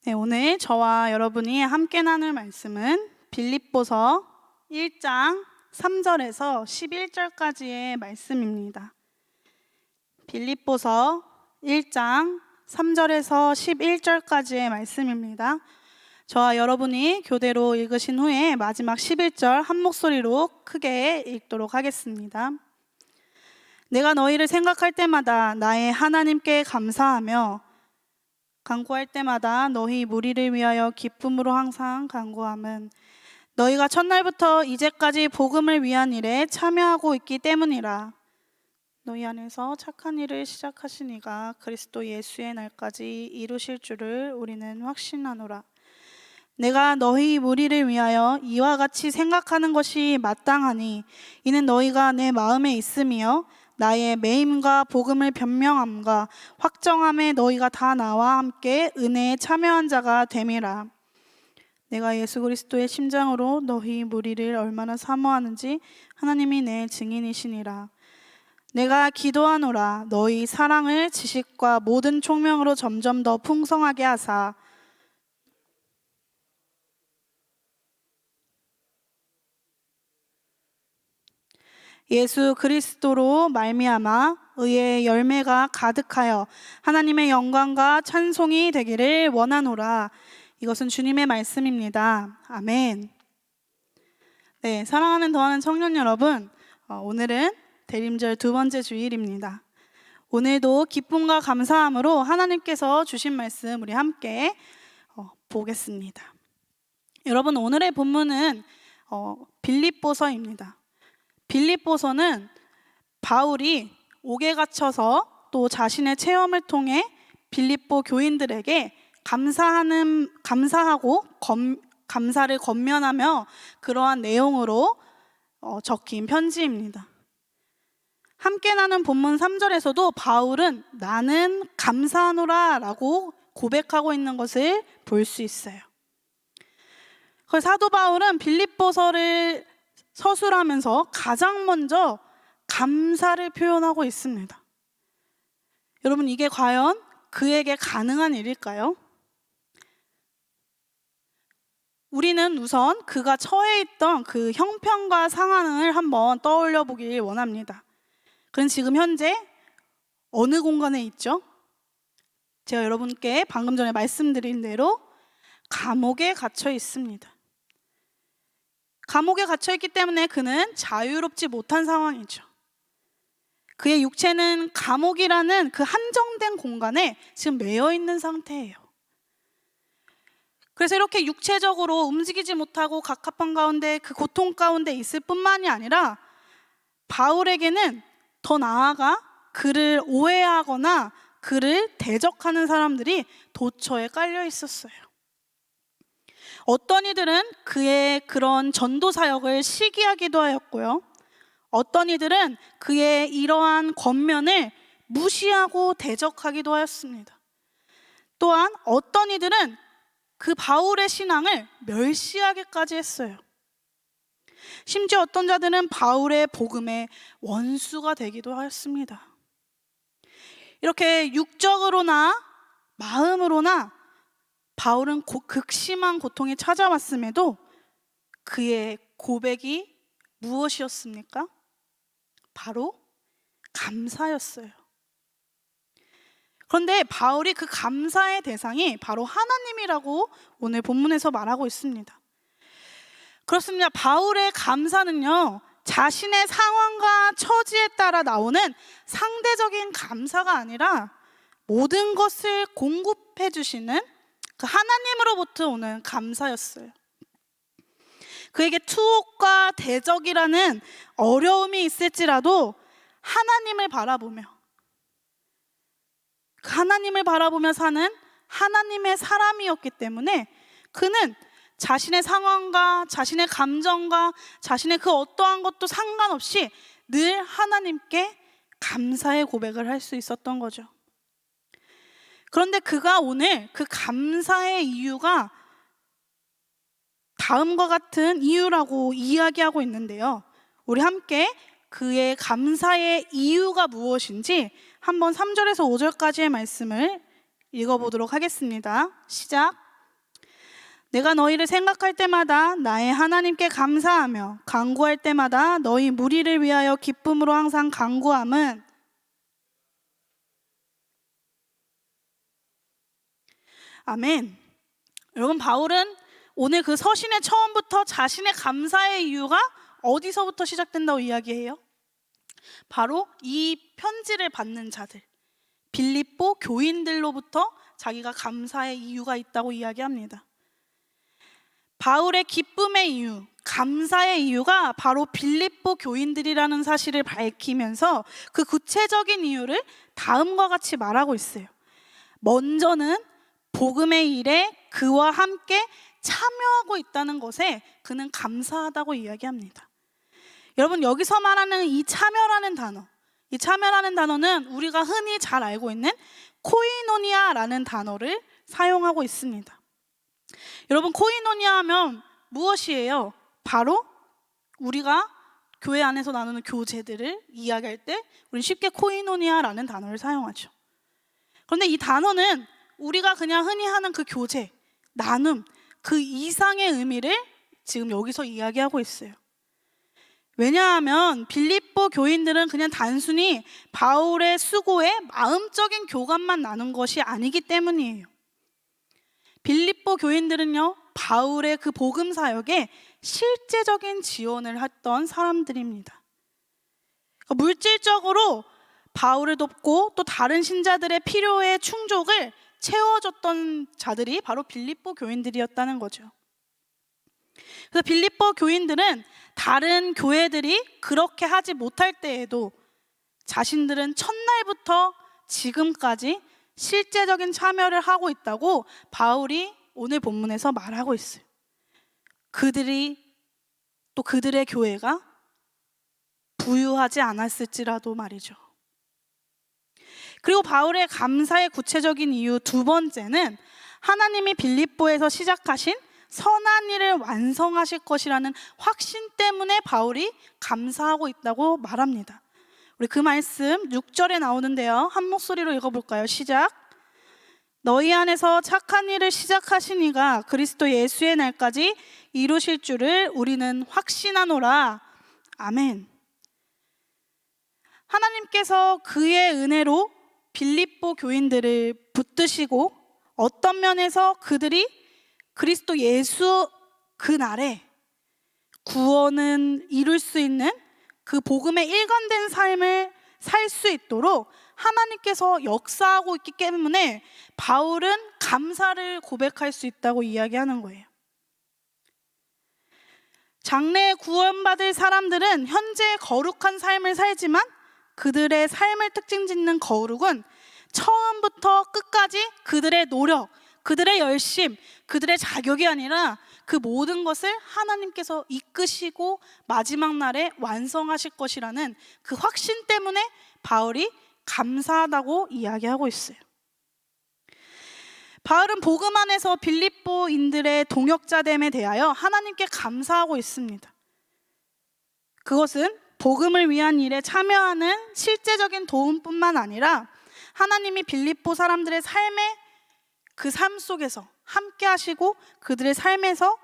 네, 오늘 저와 여러분이 함께 나눌 말씀은 빌립보서 1장 3절에서 11절까지의 말씀입니다. 빌립보서 1장 3절에서 11절까지의 말씀입니다. 저와 여러분이 교대로 읽으신 후에 마지막 11절 한 목소리로 크게 읽도록 하겠습니다. 내가 너희를 생각할 때마다 나의 하나님께 감사하며 간구할 때마다 너희 무리를 위하여 기쁨으로 항상 간구함은 너희가 첫날부터 이제까지 복음을 위한 일에 참여하고 있기 때문이라. 너희 안에서 착한 일을 시작하신 이가 그리스도 예수의 날까지 이루실 줄을 우리는 확신하노라. 내가 너희 무리를 위하여 이와 같이 생각하는 것이 마땅하니 이는 너희가 내 마음에 있으며 나의 매임과 복음을 변명함과 확정함에 너희가 다 나와 함께 은혜에 참여한 자가 됨이라. 내가 예수 그리스도의 심장으로 너희 무리를 얼마나 사모하는지 하나님이 내 증인이시니라. 내가 기도하노라. 너희 사랑을 지식과 모든 총명으로 점점 더 풍성하게 하사 예수 그리스도로 말미암아 의의 열매가 가득하여 하나님의 영광과 찬송이 되기를 원하노라. 이것은 주님의 말씀입니다. 아멘. 네, 사랑하는 더하는 청년 여러분, 오늘은 대림절 두 번째 주일입니다. 오늘도 기쁨과 감사함으로 하나님께서 주신 말씀 우리 함께 보겠습니다. 여러분, 오늘의 본문은 빌립보서입니다. 빌립보서는 바울이 옥에 갇혀서 또 자신의 체험을 통해 빌립보 교인들에게 감사하고 감사를 건면하며 그러한 내용으로 적힌 편지입니다. 함께 나눈 본문 3절에서도 바울은 나는 감사하노라 라고 고백하고 있는 것을 볼 수 있어요. 그래서 사도 바울은 빌립보서를 서술하면서 가장 먼저 감사를 표현하고 있습니다. 여러분, 이게 과연 그에게 가능한 일일까요? 우리는 우선 그가 처해 있던 그 형편과 상황을 한번 떠올려 보길 원합니다. 그는 지금 현재 어느 공간에 있죠? 제가 여러분께 방금 전에 말씀드린 대로 감옥에 갇혀 있습니다. 감옥에 갇혀있기 때문에 그는 자유롭지 못한 상황이죠. 그의 육체는 감옥이라는 그 한정된 공간에 지금 매여 있는 상태예요. 그래서 이렇게 육체적으로 움직이지 못하고 갑갑한 가운데 그 고통 가운데 있을 뿐만이 아니라 바울에게는 더 나아가 그를 오해하거나 그를 대적하는 사람들이 도처에 깔려 있었어요. 어떤 이들은 그의 그런 전도 사역을 시기하기도 하였고요. 어떤 이들은 그의 이러한 권면을 무시하고 대적하기도 하였습니다. 또한 어떤 이들은 그 바울의 신앙을 멸시하기까지 했어요. 심지어 어떤 자들은 바울의 복음의 원수가 되기도 하였습니다. 이렇게 육적으로나 마음으로나 바울은 극심한 고통이 찾아왔음에도 그의 고백이 무엇이었습니까? 바로 감사였어요. 그런데 바울이 그 감사의 대상이 바로 하나님이라고 오늘 본문에서 말하고 있습니다. 그렇습니다. 바울의 감사는요, 자신의 상황과 처지에 따라 나오는 상대적인 감사가 아니라 모든 것을 공급해 주시는 그 하나님으로부터 오는 감사였어요. 그에게 투옥과 대적이라는 어려움이 있을지라도 하나님을 바라보며 사는 하나님의 사람이었기 때문에 그는 자신의 상황과 자신의 감정과 자신의 그 어떠한 것도 상관없이 늘 하나님께 감사의 고백을 할 수 있었던 거죠. 그런데 그가 오늘 그 감사의 이유가 다음과 같은 이유라고 이야기하고 있는데요. 우리 함께 그의 감사의 이유가 무엇인지 한번 3절에서 5절까지의 말씀을 읽어보도록 하겠습니다. 시작. 내가 너희를 생각할 때마다 나의 하나님께 감사하며 간구할 때마다 너희 무리를 위하여 기쁨으로 항상 간구함은 아멘. 여러분, 바울은 오늘 그 서신의 처음부터 자신의 감사의 이유가 어디서부터 시작된다고 이야기해요? 바로 이 편지를 받는 자들, 빌립보 교인들로부터 자기가 감사의 이유가 있다고 이야기합니다. 바울의 기쁨의 이유, 감사의 이유가 바로 빌립보 교인들이라는 사실을 밝히면서 그 구체적인 이유를 다음과 같이 말하고 있어요. 먼저는 복음의 일에 그와 함께 참여하고 있다는 것에 그는 감사하다고 이야기합니다. 여러분, 여기서 말하는 이 참여라는 단어, 이 참여라는 단어는 우리가 흔히 잘 알고 있는 코이노니아라는 단어를 사용하고 있습니다. 여러분, 코이노니아 하면 무엇이에요? 바로 우리가 교회 안에서 나누는 교제들을 이야기할 때 우리 쉽게 코이노니아라는 단어를 사용하죠. 그런데 이 단어는 우리가 그냥 흔히 하는 그 교제, 나눔, 그 이상의 의미를 지금 여기서 이야기하고 있어요. 왜냐하면 빌립보 교인들은 그냥 단순히 바울의 수고에 마음적인 교감만 나눈 것이 아니기 때문이에요. 빌립보 교인들은요, 바울의 그 복음 사역에 실제적인 지원을 했던 사람들입니다. 물질적으로 바울을 돕고 또 다른 신자들의 필요의 충족을 채워줬던 자들이 바로 빌립보 교인들이었다는 거죠. 그래서 빌립보 교인들은 다른 교회들이 그렇게 하지 못할 때에도 자신들은 첫날부터 지금까지 실제적인 참여를 하고 있다고 바울이 오늘 본문에서 말하고 있어요. 그들이 또 그들의 교회가 부유하지 않았을지라도 말이죠. 그리고 바울의 감사의 구체적인 이유 두 번째는 하나님이 빌립보에서 시작하신 선한 일을 완성하실 것이라는 확신 때문에 바울이 감사하고 있다고 말합니다. 우리 그 말씀 6절에 나오는데요, 한 목소리로 읽어볼까요? 시작. 너희 안에서 착한 일을 시작하신 이가 그리스도 예수의 날까지 이루실 줄을 우리는 확신하노라. 아멘. 하나님께서 그의 은혜로 빌립보 교인들을 붙드시고 어떤 면에서 그들이 그리스도 예수 그 날에 구원은 이룰 수 있는 그 복음의 일관된 삶을 살 수 있도록 하나님께서 역사하고 있기 때문에 바울은 감사를 고백할 수 있다고 이야기하는 거예요. 장래에 구원받을 사람들은 현재 거룩한 삶을 살지만 그들의 삶을 특징 짓는 거룩은 처음부터 끝까지 그들의 노력, 그들의 열심, 그들의 자격이 아니라 그 모든 것을 하나님께서 이끄시고 마지막 날에 완성하실 것이라는 그 확신 때문에 바울이 감사하다고 이야기하고 있어요. 바울은 복음 안에서 빌립보인들의 동역자됨에 대하여 하나님께 감사하고 있습니다. 그것은 복음을 위한 일에 참여하는 실제적인 도움뿐만 아니라 하나님이 빌립보 사람들의 삶의 그 삶 속에서 함께 하시고 그들의 삶에서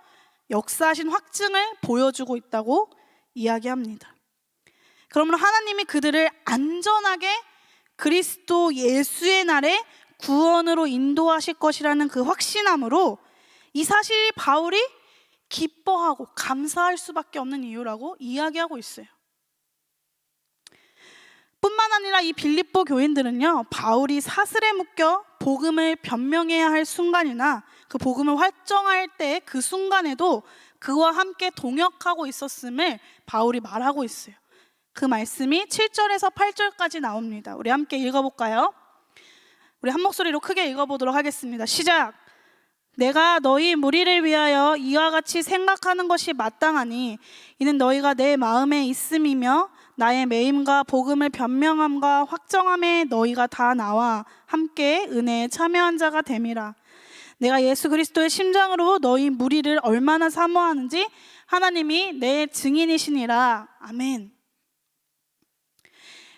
역사하신 확증을 보여주고 있다고 이야기합니다. 그러므로 하나님이 그들을 안전하게 그리스도 예수의 날에 구원으로 인도하실 것이라는 그 확신함으로 이 사실이 바울이 기뻐하고 감사할 수밖에 없는 이유라고 이야기하고 있어요. 뿐만 아니라 이 빌립보 교인들은요, 바울이 사슬에 묶여 복음을 변명해야 할 순간이나 그 복음을 확정할 때 그 순간에도 그와 함께 동역하고 있었음을 바울이 말하고 있어요. 그 말씀이 7절에서 8절까지 나옵니다. 우리 함께 읽어볼까요? 우리 한 목소리로 크게 읽어보도록 하겠습니다. 시작! 내가 너희 무리를 위하여 이와 같이 생각하는 것이 마땅하니 이는 너희가 내 마음에 있음이며 나의 매임과 복음을 변명함과 확정함에 너희가 다 나와 함께 은혜에 참여한 자가 됨이라. 내가 예수 그리스도의 심장으로 너희 무리를 얼마나 사모하는지 하나님이 내 증인이시니라. 아멘.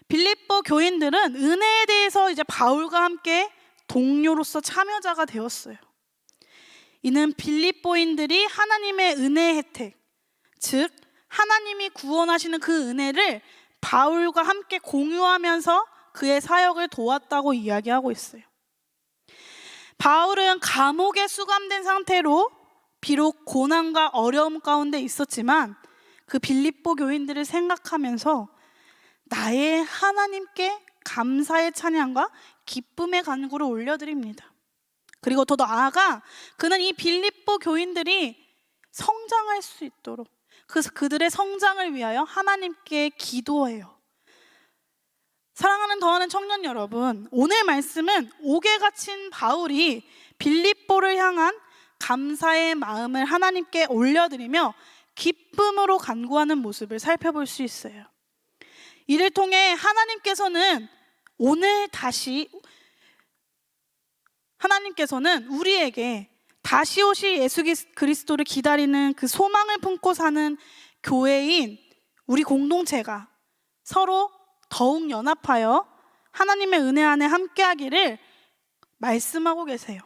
빌립보 교인들은 은혜에 대해서 이제 바울과 함께 동료로서 참여자가 되었어요. 이는 빌립보인들이 하나님의 은혜의 혜택, 즉 하나님이 구원하시는 그 은혜를 바울과 함께 공유하면서 그의 사역을 도왔다고 이야기하고 있어요. 바울은 감옥에 수감된 상태로 비록 고난과 어려움 가운데 있었지만 그 빌립보 교인들을 생각하면서 나의 하나님께 감사의 찬양과 기쁨의 간구를 올려드립니다. 그리고 더 나아가 그는 이 빌립보 교인들이 성장할 수 있도록, 그래서 그들의 성장을 위하여 하나님께 기도해요. 사랑하는 더하는 청년 여러분, 오늘 말씀은 옥에 갇힌 바울이 빌립보를 향한 감사의 마음을 하나님께 올려드리며 기쁨으로 간구하는 모습을 살펴볼 수 있어요. 이를 통해 하나님께서는 우리에게 다시 오실 예수 그리스도를 기다리는 그 소망을 품고 사는 교회인 우리 공동체가 서로 더욱 연합하여 하나님의 은혜 안에 함께하기를 말씀하고 계세요.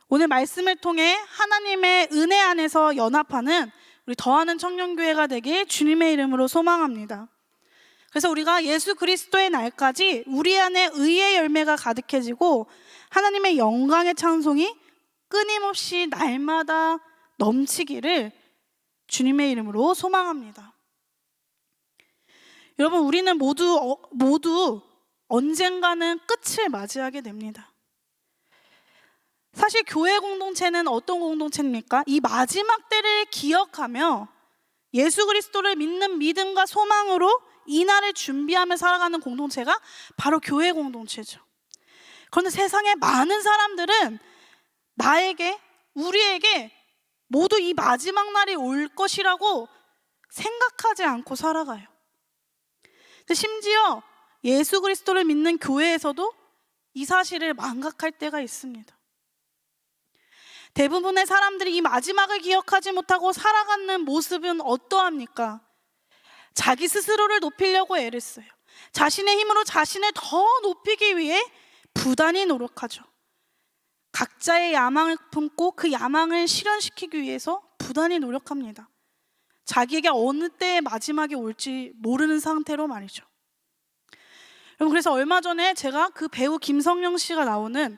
오늘 말씀을 통해 하나님의 은혜 안에서 연합하는 우리 더하는 청년교회가 되길 주님의 이름으로 소망합니다. 그래서 우리가 예수 그리스도의 날까지 우리 안에 의의 열매가 가득해지고 하나님의 영광의 찬송이 끊임없이 날마다 넘치기를 주님의 이름으로 소망합니다. 여러분, 우리는 모두 언젠가는 끝을 맞이하게 됩니다. 사실 교회 공동체는 어떤 공동체입니까? 이 마지막 때를 기억하며 예수 그리스도를 믿는 믿음과 소망으로 이 날을 준비하며 살아가는 공동체가 바로 교회 공동체죠. 그런데 세상의 많은 사람들은 우리에게 모두 이 마지막 날이 올 것이라고 생각하지 않고 살아가요. 심지어 예수 그리스도를 믿는 교회에서도 이 사실을 망각할 때가 있습니다. 대부분의 사람들이 이 마지막을 기억하지 못하고 살아가는 모습은 어떠합니까? 자기 스스로를 높이려고 애를 써요. 자신의 힘으로 자신을 더 높이기 위해 부단히 노력하죠. 각자의 야망을 품고 그 야망을 실현시키기 위해서 부단히 노력합니다. 자기에게 어느 때의 마지막이 올지 모르는 상태로 말이죠. 여러분, 그래서 얼마 전에 제가 그 배우 김성령 씨가 나오는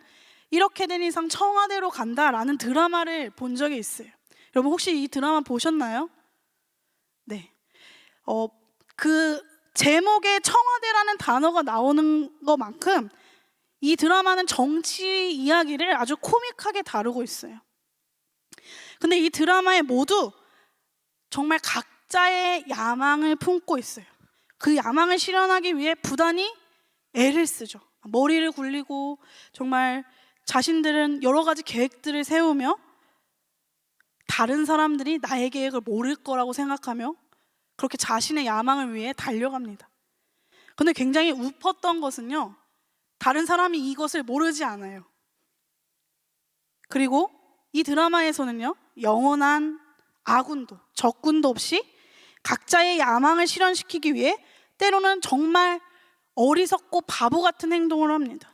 이렇게 된 이상 청와대로 간다라는 드라마를 본 적이 있어요. 여러분, 혹시 이 드라마 보셨나요? 네. 그 제목에 청와대라는 단어가 나오는 것만큼 이 드라마는 정치 이야기를 아주 코믹하게 다루고 있어요. 근데 이 드라마에 모두 정말 각자의 야망을 품고 있어요. 그 야망을 실현하기 위해 부단히 애를 쓰죠. 머리를 굴리고 정말 자신들은 여러 가지 계획들을 세우며 다른 사람들이 나의 계획을 모를 거라고 생각하며 그렇게 자신의 야망을 위해 달려갑니다. 근데 굉장히 웃었던 것은요, 다른 사람이 이것을 모르지 않아요. 그리고 이 드라마에서는요, 영원한 아군도 적군도 없이 각자의 야망을 실현시키기 위해 때로는 정말 어리석고 바보 같은 행동을 합니다.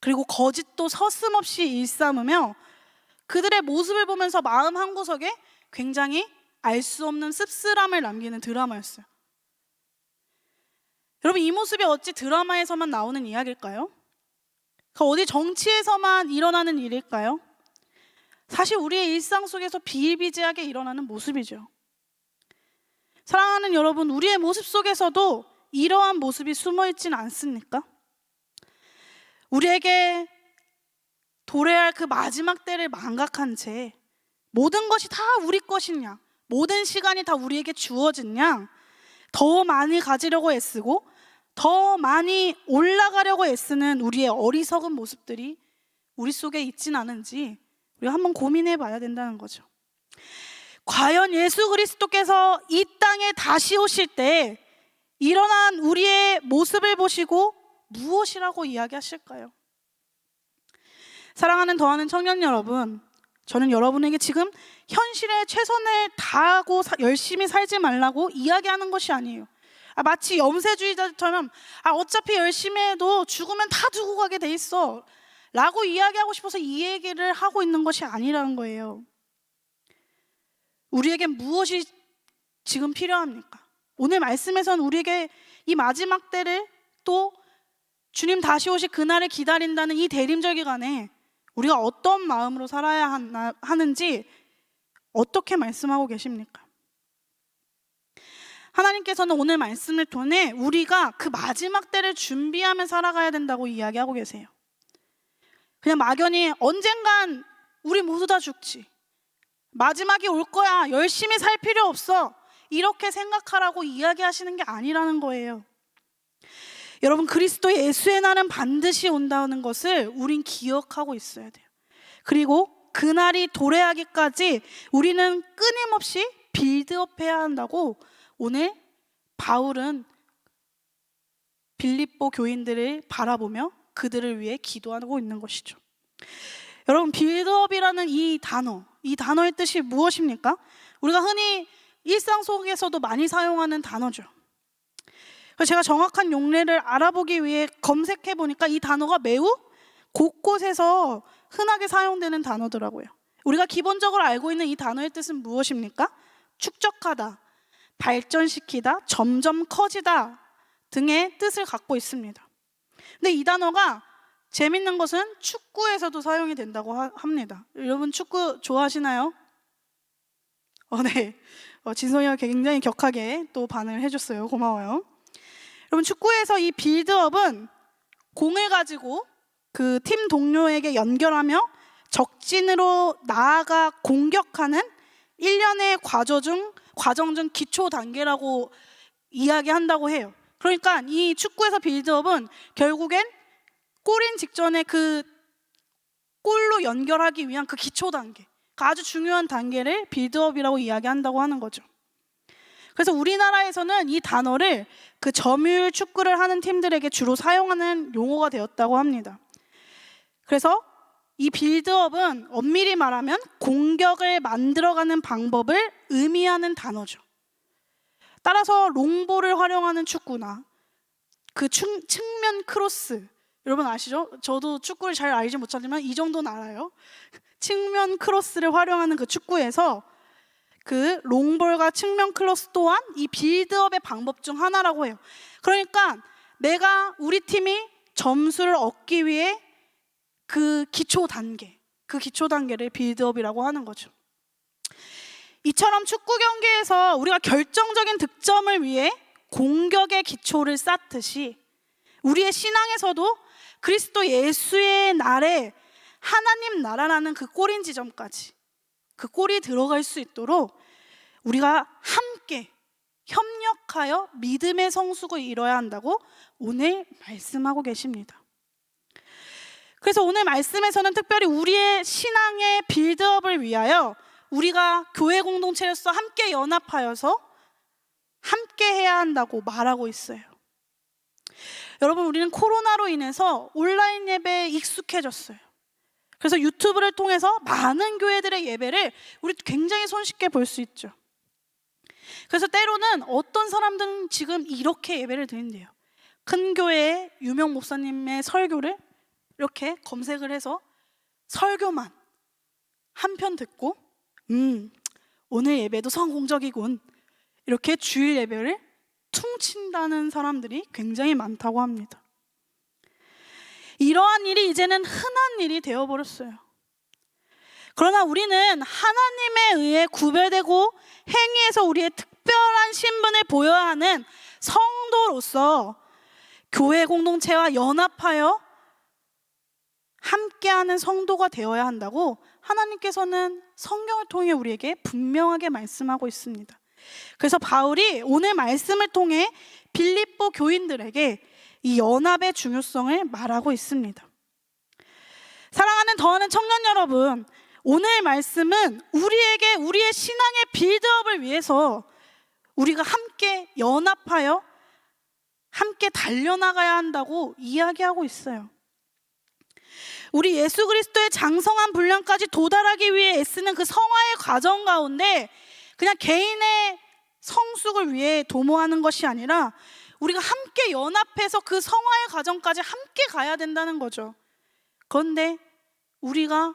그리고 거짓도 서슴없이 일삼으며 그들의 모습을 보면서 마음 한구석에 굉장히 알 수 없는 씁쓸함을 남기는 드라마였어요. 여러분, 이 모습이 어찌 드라마에서만 나오는 이야기일까요? 어디 정치에서만 일어나는 일일까요? 사실 우리의 일상 속에서 비일비재하게 일어나는 모습이죠. 사랑하는 여러분, 우리의 모습 속에서도 이러한 모습이 숨어 있지는 않습니까? 우리에게 도래할 그 마지막 때를 망각한 채 모든 것이 다 우리 것인 양, 모든 시간이 다 우리에게 주어진 양 더 많이 가지려고 애쓰고 더 많이 올라가려고 애쓰는 우리의 어리석은 모습들이 우리 속에 있진 않은지 우리가 한번 고민해 봐야 된다는 거죠. 과연 예수 그리스도께서 이 땅에 다시 오실 때 일어난 우리의 모습을 보시고 무엇이라고 이야기하실까요? 사랑하는 더하는 청년 여러분, 저는 여러분에게 지금 현실에 최선을 다하고 열심히 살지 말라고 이야기하는 것이 아니에요. 마치 염세주의자처럼 어차피 열심히 해도 죽으면 다 두고 가게 돼 있어 라고 이야기하고 싶어서 이 얘기를 하고 있는 것이 아니라는 거예요. 우리에게 무엇이 지금 필요합니까? 오늘 말씀에서는 우리에게 이 마지막 때를, 또 주님 다시 오실 그날을 기다린다는 이 대림절 기간에 우리가 어떤 마음으로 살아야 하는지 어떻게 말씀하고 계십니까? 하나님께서는 오늘 말씀을 통해 우리가 그 마지막 때를 준비하며 살아가야 된다고 이야기하고 계세요. 그냥 막연히 언젠간 우리 모두 다 죽지, 마지막이 올 거야, 열심히 살 필요 없어, 이렇게 생각하라고 이야기하시는 게 아니라는 거예요. 여러분, 그리스도 예수의 날은 반드시 온다는 것을 우린 기억하고 있어야 돼요. 그리고 그날이 도래하기까지 우리는 끊임없이 빌드업해야 한다고 오늘 바울은 빌립보 교인들을 바라보며 그들을 위해 기도하고 있는 것이죠. 여러분, 빌드업이라는 이 단어의 뜻이 무엇입니까? 우리가 흔히 일상 속에서도 많이 사용하는 단어죠. 그래서 제가 정확한 용례를 알아보기 위해 검색해 보니까 이 단어가 매우 곳곳에서 흔하게 사용되는 단어더라고요. 우리가 기본적으로 알고 있는 이 단어의 뜻은 무엇입니까? 축적하다, 발전시키다, 점점 커지다 등의 뜻을 갖고 있습니다. 근데 이 단어가 재밌는 것은 축구에서도 사용이 된다고 합니다. 여러분, 축구 좋아하시나요? 네. 진성이가 굉장히 격하게 또 반응을 해줬어요. 고마워요. 여러분, 축구에서 이 빌드업은 공을 가지고 그 팀 동료에게 연결하며 적진으로 나아가 공격하는 일련의 과정 중 기초 단계라고 이야기한다고 해요. 그러니까 이 축구에서 빌드업은 결국엔 골인 직전에 그 골로 연결하기 위한 그 기초 단계, 그 아주 중요한 단계를 빌드업이라고 이야기한다고 하는 거죠. 그래서 우리나라에서는 이 단어를 그 점유율 축구를 하는 팀들에게 주로 사용하는 용어가 되었다고 합니다. 그래서 이 빌드업은 엄밀히 말하면 공격을 만들어가는 방법을 의미하는 단어죠. 따라서 롱볼을 활용하는 축구나 그 측면 크로스, 여러분 아시죠? 저도 축구를 잘 알지 못하지만 이 정도는 알아요. 측면 크로스를 활용하는 그 축구에서 그 롱볼과 측면 크로스 또한 이 빌드업의 방법 중 하나라고 해요. 그러니까 우리 팀이 점수를 얻기 위해 그 기초 단계를 빌드업이라고 하는 거죠. 이처럼 축구 경기에서 우리가 결정적인 득점을 위해 공격의 기초를 쌓듯이 우리의 신앙에서도 그리스도 예수의 날에 하나님 나라라는 그 골인 지점까지, 그 골이 들어갈 수 있도록 우리가 함께 협력하여 믿음의 성숙을 이뤄야 한다고 오늘 말씀하고 계십니다. 그래서 오늘 말씀에서는 특별히 우리의 신앙의 빌드업을 위하여 우리가 교회 공동체로서 함께 연합하여서 함께 해야 한다고 말하고 있어요. 여러분, 우리는 코로나로 인해서 온라인 예배에 익숙해졌어요. 그래서 유튜브를 통해서 많은 교회들의 예배를 우리 굉장히 손쉽게 볼 수 있죠. 그래서 때로는 어떤 사람들은 지금 이렇게 예배를 드린대요. 큰 교회의 유명 목사님의 설교를 이렇게 검색을 해서 설교만 한 편 듣고 오늘 예배도 성공적이군, 이렇게 주일 예배를 퉁친다는 사람들이 굉장히 많다고 합니다. 이러한 일이 이제는 흔한 일이 되어버렸어요. 그러나 우리는 하나님에 의해 구별되고 행위에서 우리의 특별한 신분을 보여야 하는 성도로서 교회 공동체와 연합하여 함께하는 성도가 되어야 한다고 하나님께서는 성경을 통해 우리에게 분명하게 말씀하고 있습니다. 그래서 바울이 오늘 말씀을 통해 빌립보 교인들에게 이 연합의 중요성을 말하고 있습니다. 사랑하는 더하는 청년 여러분, 오늘 말씀은 우리에게 우리의 신앙의 빌드업을 위해서 우리가 함께 연합하여 함께 달려나가야 한다고 이야기하고 있어요. 우리 예수 그리스도의 장성한 분량까지 도달하기 위해 애쓰는 그 성화의 과정 가운데 그냥 개인의 성숙을 위해 도모하는 것이 아니라 우리가 함께 연합해서 그 성화의 과정까지 함께 가야 된다는 거죠. 그런데 우리가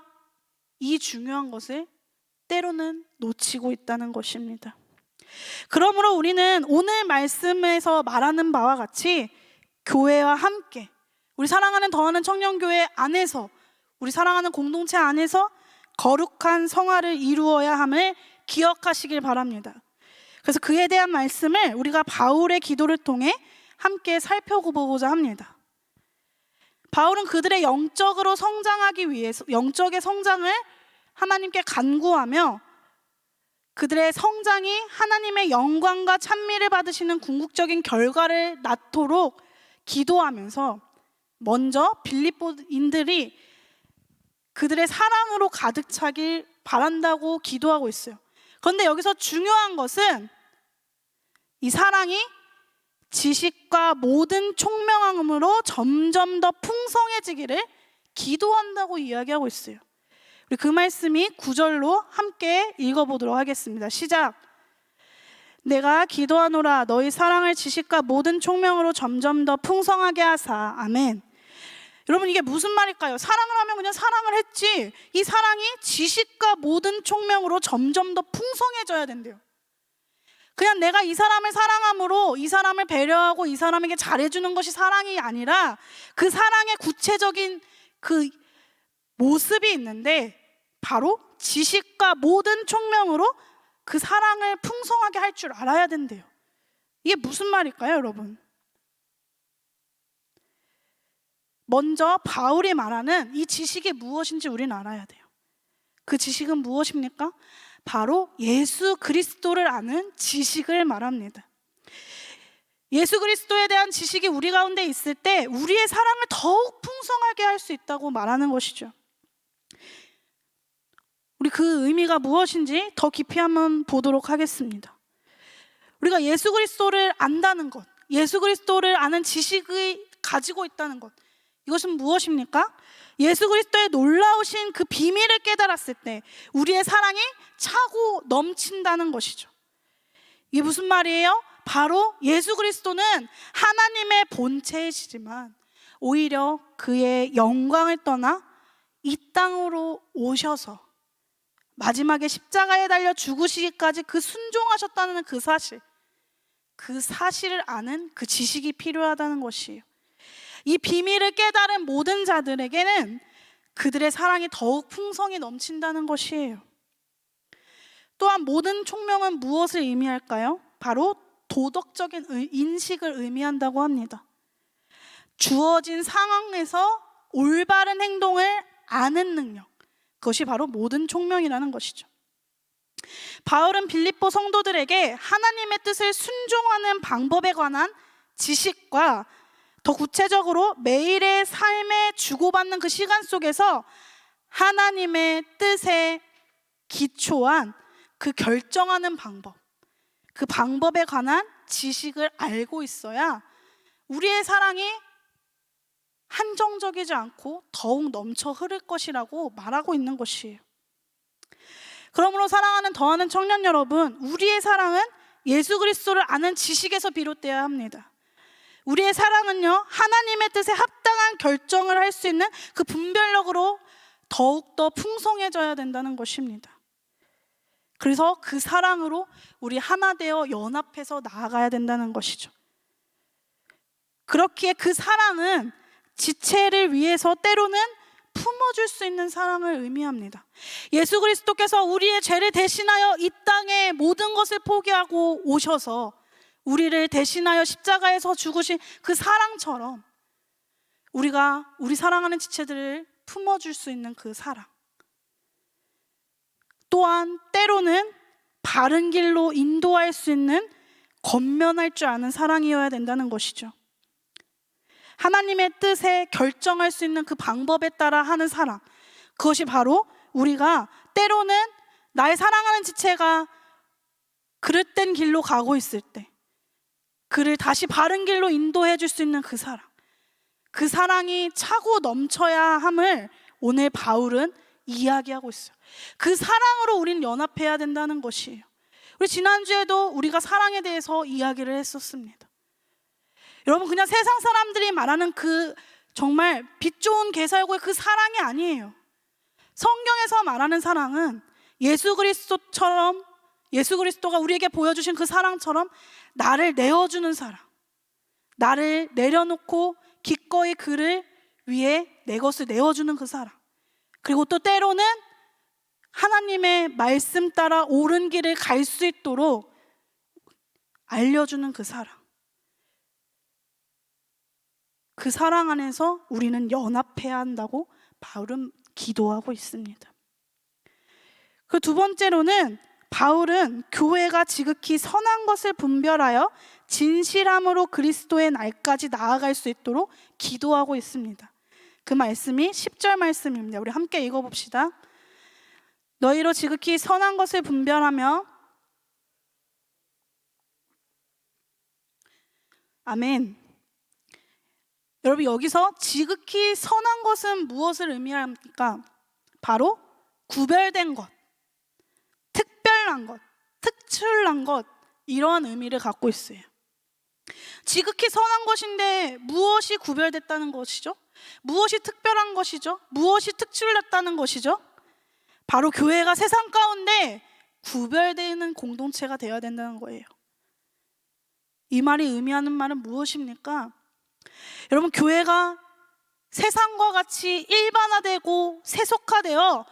이 중요한 것을 때로는 놓치고 있다는 것입니다. 그러므로 우리는 오늘 말씀에서 말하는 바와 같이 교회와 함께, 우리 사랑하는 더하는 청년교회 안에서, 우리 사랑하는 공동체 안에서 거룩한 성화를 이루어야 함을 기억하시길 바랍니다. 그래서 그에 대한 말씀을 우리가 바울의 기도를 통해 함께 살펴보고자 합니다. 바울은 그들의 영적으로 성장하기 위해서, 영적의 성장을 하나님께 간구하며 그들의 성장이 하나님의 영광과 찬미를 받으시는 궁극적인 결과를 낳도록 기도하면서 먼저 빌립보인들이 그들의 사랑으로 가득 차길 바란다고 기도하고 있어요. 그런데 여기서 중요한 것은 이 사랑이 지식과 모든 총명함으로 점점 더 풍성해지기를 기도한다고 이야기하고 있어요. 우리 그 말씀이 9절로 함께 읽어보도록 하겠습니다. 시작. 내가 기도하노라 너희 사랑을 지식과 모든 총명으로 점점 더 풍성하게 하사. 아멘. 여러분, 이게 무슨 말일까요? 사랑을 하면 그냥 사랑을 했지, 이 사랑이 지식과 모든 총명으로 점점 더 풍성해져야 된대요. 그냥 내가 이 사람을 사랑함으로 이 사람을 배려하고 이 사람에게 잘해주는 것이 사랑이 아니라 그 사랑의 구체적인 그 모습이 있는데 바로 지식과 모든 총명으로 그 사랑을 풍성하게 할 줄 알아야 된대요. 이게 무슨 말일까요, 여러분? 먼저 바울이 말하는 이 지식이 무엇인지 우리는 알아야 돼요. 그 지식은 무엇입니까? 바로 예수 그리스도를 아는 지식을 말합니다. 예수 그리스도에 대한 지식이 우리 가운데 있을 때 우리의 사랑을 더욱 풍성하게 할 수 있다고 말하는 것이죠. 우리 그 의미가 무엇인지 더 깊이 한번 보도록 하겠습니다. 우리가 예수 그리스도를 안다는 것, 예수 그리스도를 아는 지식을 가지고 있다는 것, 이것은 무엇입니까? 예수 그리스도의 놀라우신 그 비밀을 깨달았을 때 우리의 사랑이 차고 넘친다는 것이죠. 이게 무슨 말이에요? 바로 예수 그리스도는 하나님의 본체이시지만 오히려 그의 영광을 떠나 이 땅으로 오셔서 마지막에 십자가에 달려 죽으시기까지 그 순종하셨다는 그 사실을 아는 그 지식이 필요하다는 것이에요. 이 비밀을 깨달은 모든 자들에게는 그들의 사랑이 더욱 풍성히 넘친다는 것이에요. 또한 모든 총명은 무엇을 의미할까요? 바로 도덕적인 인식을 의미한다고 합니다. 주어진 상황에서 올바른 행동을 아는 능력, 그것이 바로 모든 총명이라는 것이죠. 바울은 빌립보 성도들에게 하나님의 뜻을 순종하는 방법에 관한 지식과 더 구체적으로 매일의 삶에 주고받는 그 시간 속에서 하나님의 뜻에 기초한 그 결정하는 방법, 그 방법에 관한 지식을 알고 있어야 우리의 사랑이 한정적이지 않고 더욱 넘쳐 흐를 것이라고 말하고 있는 것이에요. 그러므로 사랑하는 더하는 청년 여러분, 우리의 사랑은 예수 그리스도를 아는 지식에서 비롯되어야 합니다. 우리의 사랑은요, 하나님의 뜻에 합당한 결정을 할 수 있는 그 분별력으로 더욱더 풍성해져야 된다는 것입니다. 그래서 그 사랑으로 우리 하나 되어 연합해서 나아가야 된다는 것이죠. 그렇기에 그 사랑은 지체를 위해서 때로는 품어줄 수 있는 사랑을 의미합니다. 예수 그리스도께서 우리의 죄를 대신하여 이 땅에 모든 것을 포기하고 오셔서 우리를 대신하여 십자가에서 죽으신 그 사랑처럼 우리가 우리 사랑하는 지체들을 품어줄 수 있는 그 사랑, 또한 때로는 바른 길로 인도할 수 있는 권면할 줄 아는 사랑이어야 된다는 것이죠. 하나님의 뜻에 결정할 수 있는 그 방법에 따라 하는 사랑, 그것이 바로 우리가 때로는 나의 사랑하는 지체가 그릇된 길로 가고 있을 때 그를 다시 바른 길로 인도해 줄 수 있는 그 사랑, 그 사랑이 차고 넘쳐야 함을 오늘 바울은 이야기하고 있어요. 그 사랑으로 우리는 연합해야 된다는 것이에요. 우리 지난주에도 우리가 사랑에 대해서 이야기를 했었습니다. 여러분, 그냥 세상 사람들이 말하는 그 정말 빛 좋은 게살구의 그 사랑이 아니에요. 성경에서 말하는 사랑은 예수 그리스도가 우리에게 보여주신 그 사랑처럼 나를 내어주는 사랑, 나를 내려놓고 기꺼이 그를 위해 내 것을 내어주는 그 사랑, 그리고 또 때로는 하나님의 말씀 따라 옳은 길을 갈 수 있도록 알려주는 그 사랑, 그 사랑 안에서 우리는 연합해야 한다고 바울은 기도하고 있습니다. 그 두 번째로는 바울은 교회가 지극히 선한 것을 분별하여 진실함으로 그리스도의 날까지 나아갈 수 있도록 기도하고 있습니다. 그 말씀이 10절 말씀입니다. 우리 함께 읽어봅시다. 너희로 지극히 선한 것을 분별하며, 아멘. 여러분, 여기서 지극히 선한 것은 무엇을 의미합니까? 바로 구별된 것, 특별한 것, 특출난 것, 이러한 의미를 갖고 있어요. 지극히 선한 것인데 무엇이 구별됐다는 것이죠? 무엇이 특별한 것이죠? 무엇이 특출났다는 것이죠? 바로 교회가 세상 가운데 구별되는 공동체가 되어야 된다는 거예요. 이 말이 의미하는 말은 무엇입니까? 여러분, 교회가 세상과 같이 일반화되고 세속화되어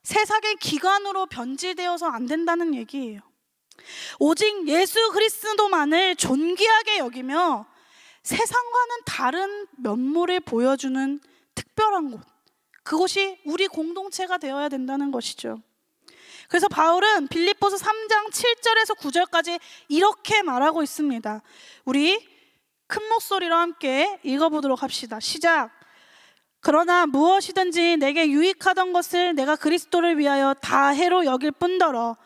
세상의 기관으로 변질되어서 안 된다는 얘기예요. 오직 예수 그리스도만을 존귀하게 여기며 세상과는 다른 면모를 보여주는 특별한 곳, 그것이 우리 공동체가 되어야 된다는 것이죠. 그래서 바울은 빌립보서 3장 7절에서 9절까지 이렇게 말하고 있습니다. 우리 큰 목소리로 함께 읽어보도록 합시다. 시작. 그러나 무엇이든지 내게 유익하던 것을 내가 그리스도를 위하여 다 해로 여길 뿐더러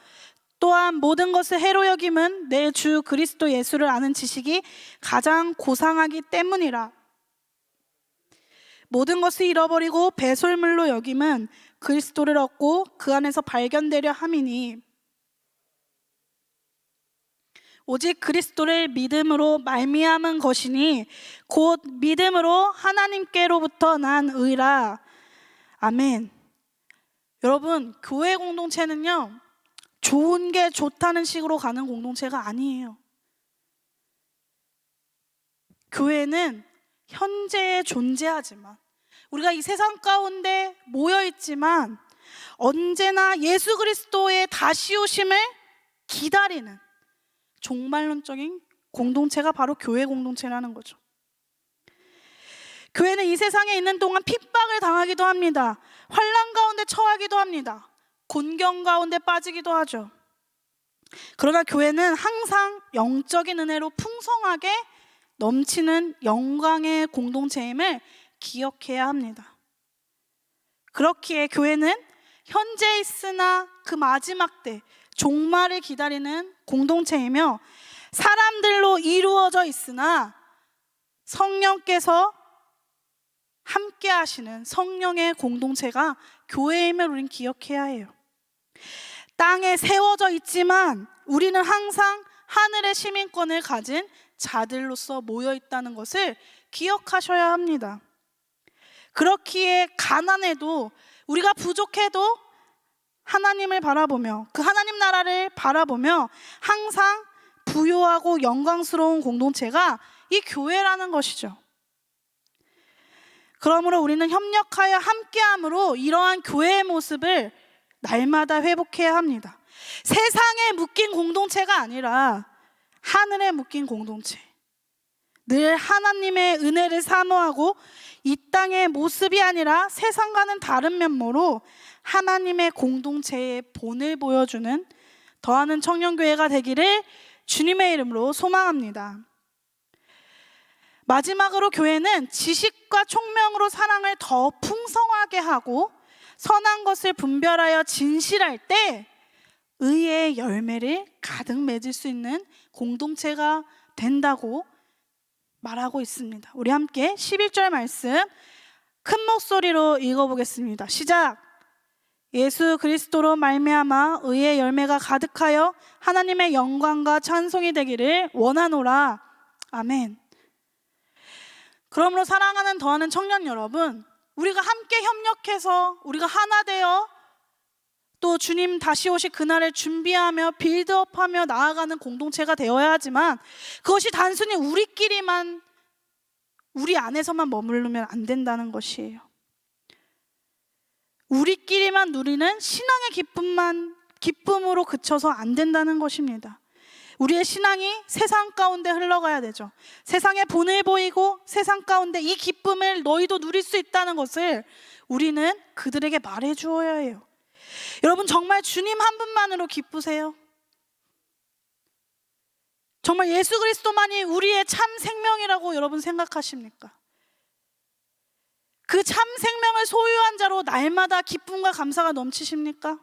또한 모든 것을 해로 여김은 내 주 그리스도 예수를 아는 지식이 가장 고상하기 때문이라. 모든 것을 잃어버리고 배설물로 여김은 그리스도를 얻고 그 안에서 발견되려 함이니 오직 그리스도를 믿음으로 말미암은 것이니 곧 믿음으로 하나님께로부터 난 의라. 아멘. 여러분, 교회 공동체는요, 좋은 게 좋다는 식으로 가는 공동체가 아니에요. 교회는 현재에 존재하지만, 우리가 이 세상 가운데 모여있지만 언제나 예수 그리스도의 다시 오심을 기다리는 종말론적인 공동체가 바로 교회 공동체라는 거죠. 교회는 이 세상에 있는 동안 핍박을 당하기도 합니다. 환난 가운데 처하기도 합니다. 곤경 가운데 빠지기도 하죠. 그러나 교회는 항상 영적인 은혜로 풍성하게 넘치는 영광의 공동체임을 기억해야 합니다. 그렇기에 교회는 현재 있으나 그 마지막 때 종말을 기다리는 공동체이며 사람들로 이루어져 있으나 성령께서 함께 하시는 성령의 공동체가 교회임을 우리는 기억해야 해요. 땅에 세워져 있지만 우리는 항상 하늘의 시민권을 가진 자들로서 모여 있다는 것을 기억하셔야 합니다. 그렇기에 가난해도, 우리가 부족해도 하나님을 바라보며 그 하나님 나라를 바라보며 항상 부요하고 영광스러운 공동체가 이 교회라는 것이죠. 그러므로 우리는 협력하여 함께함으로 이러한 교회의 모습을 날마다 회복해야 합니다. 세상에 묶인 공동체가 아니라 하늘에 묶인 공동체, 늘 하나님의 은혜를 사모하고 이 땅의 모습이 아니라 세상과는 다른 면모로 하나님의 공동체의 본을 보여주는 더하는 청년교회가 되기를 주님의 이름으로 소망합니다. 마지막으로 교회는 지식과 총명으로 사랑을 더 풍성하게 하고 선한 것을 분별하여 진실할 때 의의 열매를 가득 맺을 수 있는 공동체가 된다고 말하고 있습니다. 우리 함께 11절 말씀 큰 목소리로 읽어보겠습니다. 시작. 예수 그리스도로 말미암아 의의 열매가 가득하여 하나님의 영광과 찬송이 되기를 원하노라. 아멘. 그러므로 사랑하는 더하는 청년 여러분, 우리가 함께 협력해서 우리가 하나 되어 또 주님 다시 오실 그날을 준비하며 빌드업하며 나아가는 공동체가 되어야 하지만, 그것이 단순히 우리끼리만, 우리 안에서만 머무르면 안 된다는 것이에요. 우리끼리만 누리는 신앙의 기쁨으로 그쳐서 안 된다는 것입니다. 우리의 신앙이 세상 가운데 흘러가야 되죠. 세상의 본을 보이고 세상 가운데 이 기쁨을 너희도 누릴 수 있다는 것을 우리는 그들에게 말해 주어야 해요. 여러분, 정말 주님 한 분만으로 기쁘세요? 정말 예수 그리스도만이 우리의 참 생명이라고 여러분 생각하십니까? 그 참 생명을 소유한 자로 날마다 기쁨과 감사가 넘치십니까?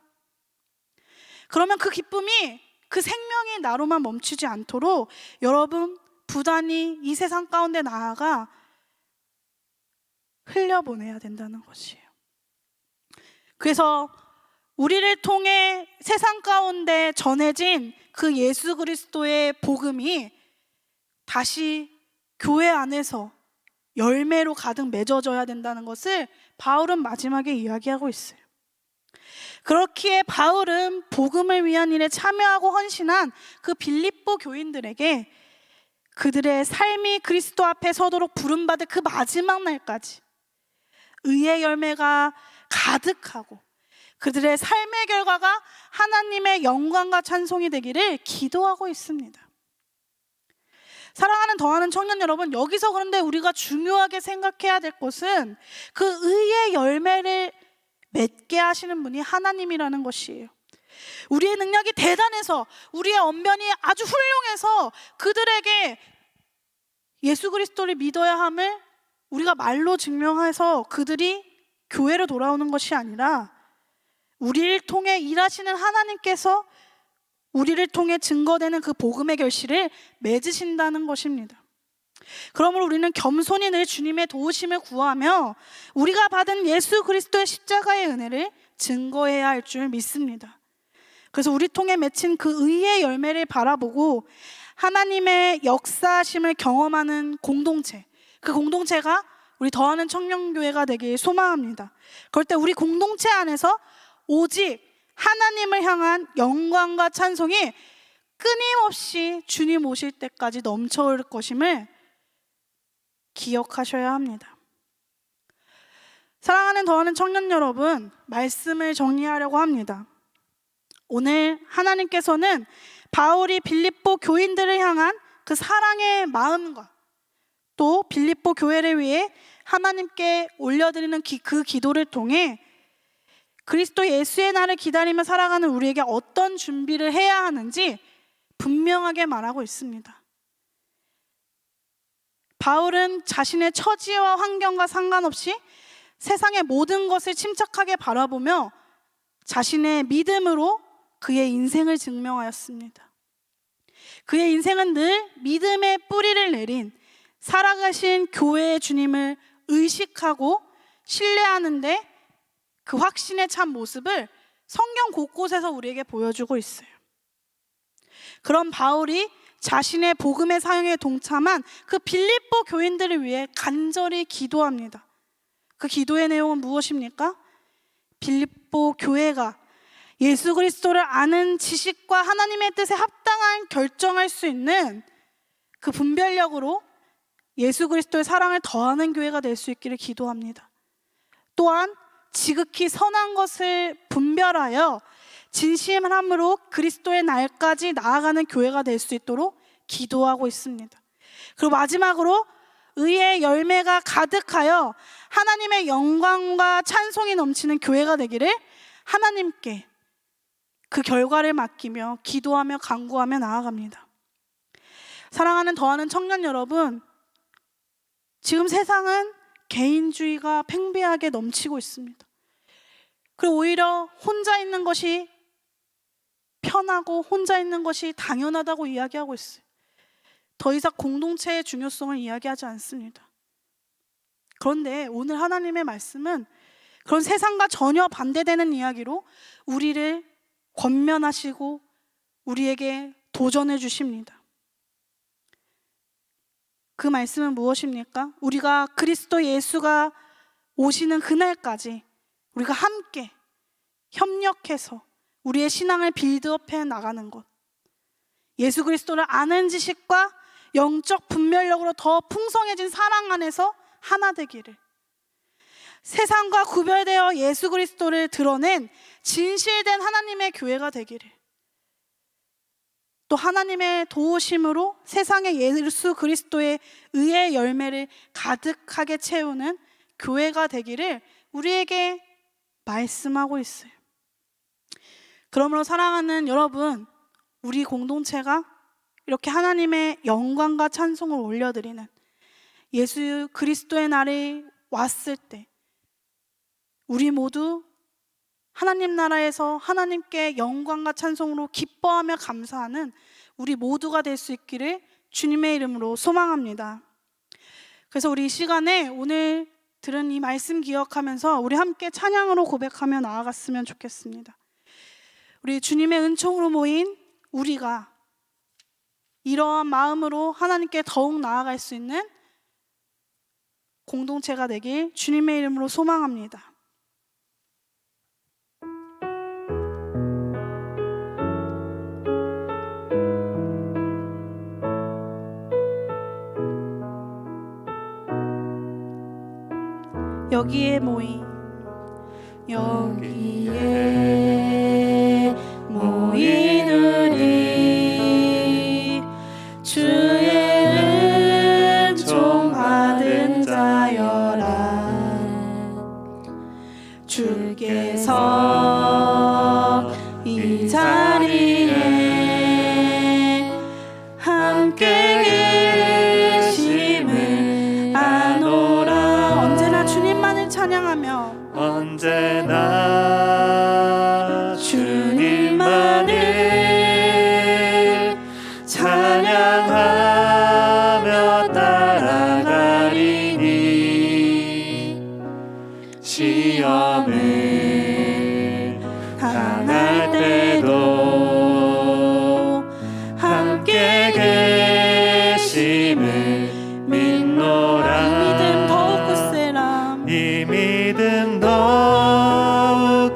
그러면 그 기쁨이, 그 생명이 나로만 멈추지 않도록 여러분 부단히 이 세상 가운데 나아가 흘려보내야 된다는 것이에요. 그래서 우리를 통해 세상 가운데 전해진 그 예수 그리스도의 복음이 다시 교회 안에서 열매로 가득 맺어져야 된다는 것을 바울은 마지막에 이야기하고 있어요. 그렇기에 바울은 복음을 위한 일에 참여하고 헌신한 그 빌립보 교인들에게 그들의 삶이 그리스도 앞에 서도록 부름받을 그 마지막 날까지 의의 열매가 가득하고 그들의 삶의 결과가 하나님의 영광과 찬송이 되기를 기도하고 있습니다. 사랑하는 더하는 청년 여러분, 여기서 그런데 우리가 중요하게 생각해야 될 것은 그 의의 열매를 맺게 하시는 분이 하나님이라는 것이에요. 우리의 능력이 대단해서, 우리의 언변이 아주 훌륭해서 그들에게 예수 그리스도를 믿어야 함을 우리가 말로 증명해서 그들이 교회로 돌아오는 것이 아니라, 우리를 통해 일하시는 하나님께서 우리를 통해 증거되는 그 복음의 결실을 맺으신다는 것입니다. 그러므로 우리는 겸손히 늘 주님의 도우심을 구하며 우리가 받은 예수 그리스도의 십자가의 은혜를 증거해야 할 줄 믿습니다. 그래서 우리 통해 맺힌 그 의의 열매를 바라보고 하나님의 역사하심을 경험하는 공동체, 그 공동체가 우리 더하는 청년교회가 되길 소망합니다. 그럴 때 우리 공동체 안에서 오직 하나님을 향한 영광과 찬송이 끊임없이 주님 오실 때까지 넘쳐올 것임을 기억하셔야 합니다. 사랑하는 더하는 청년 여러분, 말씀을 정리하려고 합니다. 오늘 하나님께서는 바울이 빌립보 교인들을 향한 그 사랑의 마음과 또 빌립보 교회를 위해 하나님께 올려드리는 그 기도를 통해 그리스도 예수의 날을 기다리며 살아가는 우리에게 어떤 준비를 해야 하는지 분명하게 말하고 있습니다. 바울은 자신의 처지와 환경과 상관없이 세상의 모든 것을 침착하게 바라보며 자신의 믿음으로 그의 인생을 증명하였습니다. 그의 인생은 늘 믿음의 뿌리를 내린 살아가신 교회의 주님을 의식하고 신뢰하는데 그 확신의 참 모습을 성경 곳곳에서 우리에게 보여주고 있어요. 그런 바울이 자신의 복음의 사역에 동참한 그 빌립보 교인들을 위해 간절히 기도합니다. 그 기도의 내용은 무엇입니까? 빌립보 교회가 예수 그리스도를 아는 지식과 하나님의 뜻에 합당한 결정할 수 있는 그 분별력으로 예수 그리스도의 사랑을 더하는 교회가 될 수 있기를 기도합니다. 또한 지극히 선한 것을 분별하여 진실함으로 그리스도의 날까지 나아가는 교회가 될 수 있도록 기도하고 있습니다. 그리고 마지막으로 의의 열매가 가득하여 하나님의 영광과 찬송이 넘치는 교회가 되기를 하나님께 그 결과를 맡기며 기도하며 간구하며 나아갑니다. 사랑하는 더하는 청년 여러분, 지금 세상은 개인주의가 팽배하게 넘치고 있습니다. 그리고 오히려 혼자 있는 것이 편하고 혼자 있는 것이 당연하다고 이야기하고 있어요. 더 이상 공동체의 중요성을 이야기하지 않습니다. 그런데 오늘 하나님의 말씀은 그런 세상과 전혀 반대되는 이야기로 우리를 권면하시고 우리에게 도전해 주십니다. 그 말씀은 무엇입니까? 우리가 그리스도 예수가 오시는 그날까지 우리가 함께 협력해서 우리의 신앙을 빌드업해 나가는 것, 예수 그리스도를 아는 지식과 영적 분별력으로 더 풍성해진 사랑 안에서 하나 되기를, 세상과 구별되어 예수 그리스도를 드러낸 진실된 하나님의 교회가 되기를, 또 하나님의 도우심으로 세상의 예수 그리스도의 의의 열매를 가득하게 채우는 교회가 되기를 우리에게 말씀하고 있어요. 그러므로 사랑하는 여러분, 우리 공동체가 이렇게 하나님의 영광과 찬송을 올려드리는 예수 그리스도의 날이 왔을 때 우리 모두 하나님 나라에서 하나님께 영광과 찬송으로 기뻐하며 감사하는 우리 모두가 될 수 있기를 주님의 이름으로 소망합니다. 그래서 우리 이 시간에 오늘 들은 이 말씀 기억하면서 우리 함께 찬양으로 고백하며 나아갔으면 좋겠습니다. 우리 주님의 은총으로 모인 우리가 이러한 마음으로 하나님께 더욱 나아갈 수 있는 공동체가 되길 주님의 이름으로 소망합니다. 여기에 모인 우리 주의 은총 받은 자여라. 주께서 이 자리에 함께 계심을 아노라. 언제나 주님만을 찬양하며 언제나 주님만을 찬양하며 따라가리니 시험을 당할 때도 함께 계심을 믿노라. 이 믿음 더욱 굳세라. 이 믿음 더욱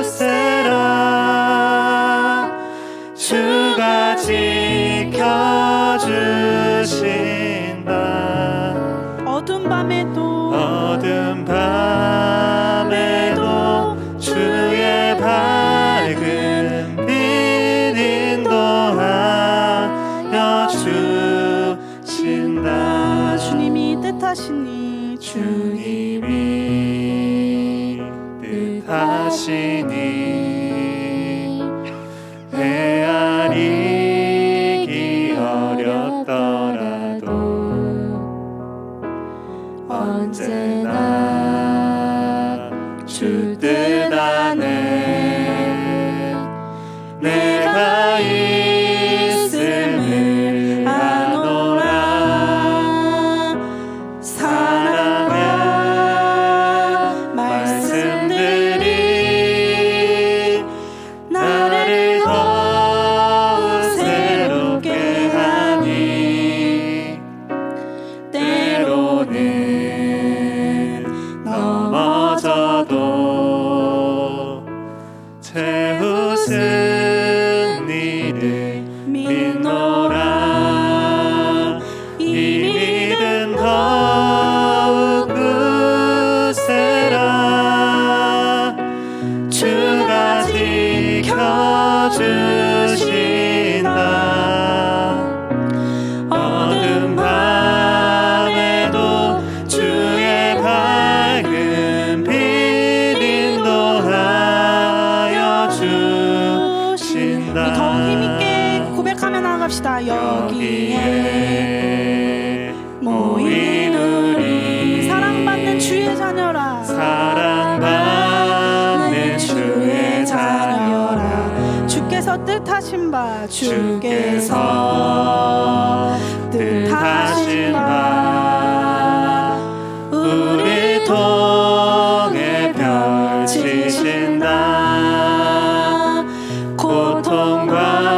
굳세라. 주가 지켜주신다. 어두운 밤에도 주의 밝은 빛 인도하여 주신다. 주님이 뜻하시니 주님이 뜻하시니 헤아리기 어렵더라도 언제나 주 뜻 안에 내가 있음을 아노라. 사랑의 말씀들이 나를 더욱 새롭게 하니 때로는 넘어져도 최후 승리를 믿노라. 이 믿음 더욱 굳세라. 주가 지켜주신다. 어두운 밤에도 주의 밝은 빛 인도하여 주신다. 우리 더욱 힘있게 고백하며 나아갑시다. 여기에 모인 우리 사랑받는 주의 자녀라. 사랑받는 주의 자녀라. 주께서 뜻하신 바 주께서 뜻하신 바 우리 통해 펼치신다. 고통과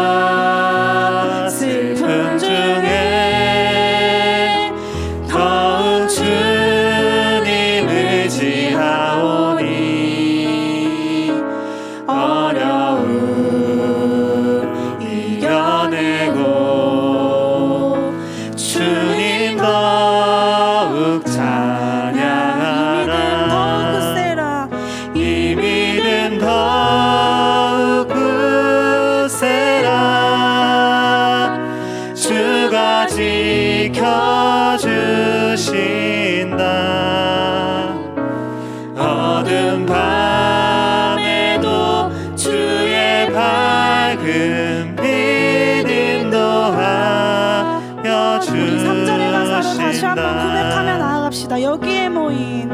슬픔 중에 밝은 빛 인도하여 주신다. 우리 3절의 가사를 다시 한번 고백하며 나아갑시다. 여기에 모인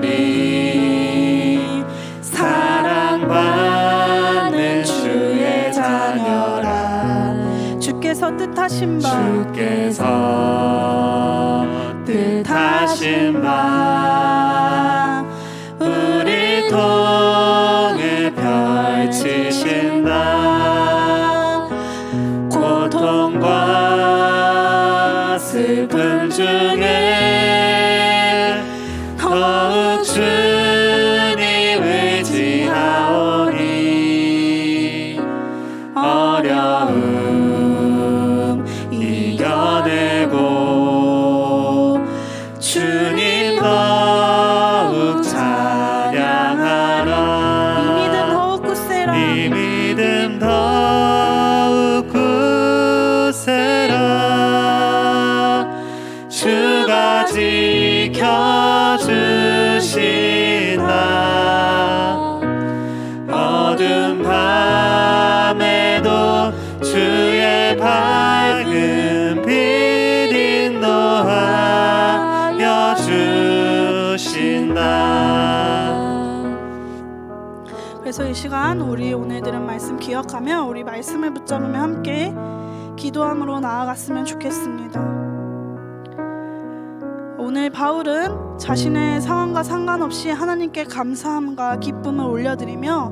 우리 사랑받는 주의 자녀라. 주께서 뜻하신 바 우리 통해 펼치신다. 고통과 슬픔 중에 더욱 주님 의지하오니 어려움 이겨내고 주님 더욱 찬양하라. 이 믿음 더욱 굳세라. 이 믿음 더욱 굳세라. 주가 지켜주신다. 어두운 밤에도 주의 밝은 빛 인도하여 주신다. 그래서 이 시간 우리 오늘 들은 말씀 기억하며 우리 말씀을 붙잡으며 함께 기도함으로 나아갔으면 좋겠습니다. 오늘 바울은 자신의 상황과 상관없이 하나님께 감사함과 기쁨을 올려드리며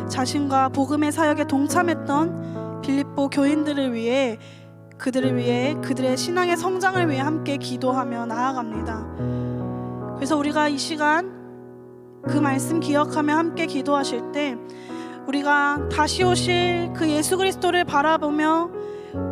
자신과 복음의 사역에 동참했던 빌립보 교인들을 위해 그들의 신앙의 성장을 위해 함께 기도하며 나아갑니다. 그래서 우리가 이 시간 그 말씀 기억하며 함께 기도하실 때 우리가 다시 오실 그 예수 그리스도를 바라보며